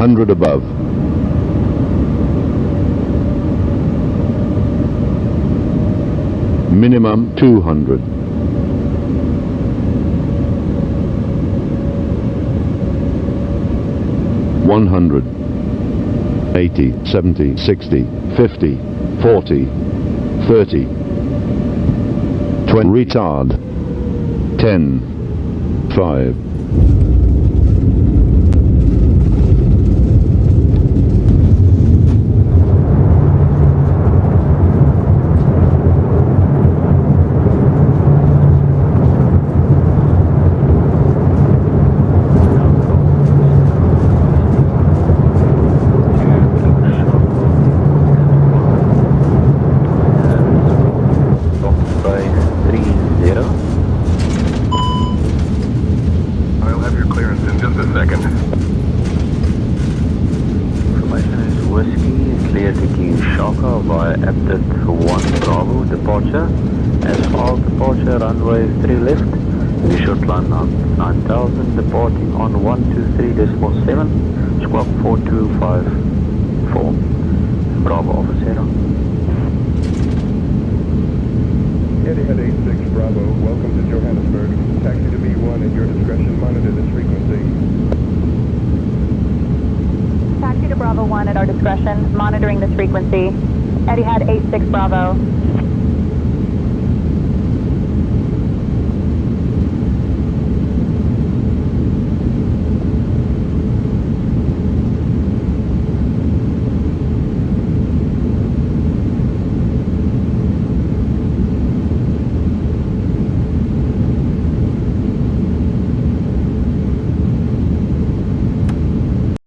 100 above. Minimum 200. 100. 80, 70, 60, 50, 40, 30. 20. Retard. 10, 5. Runway 3 left, we should land on 9000, departing on 123.7, squawk 4254, Bravo officer. Etihad 86 Bravo, welcome to Johannesburg. Taxi to B1 at your discretion, monitor this frequency. Taxi to Bravo 1 at our discretion, monitoring this frequency. Etihad 86 Bravo.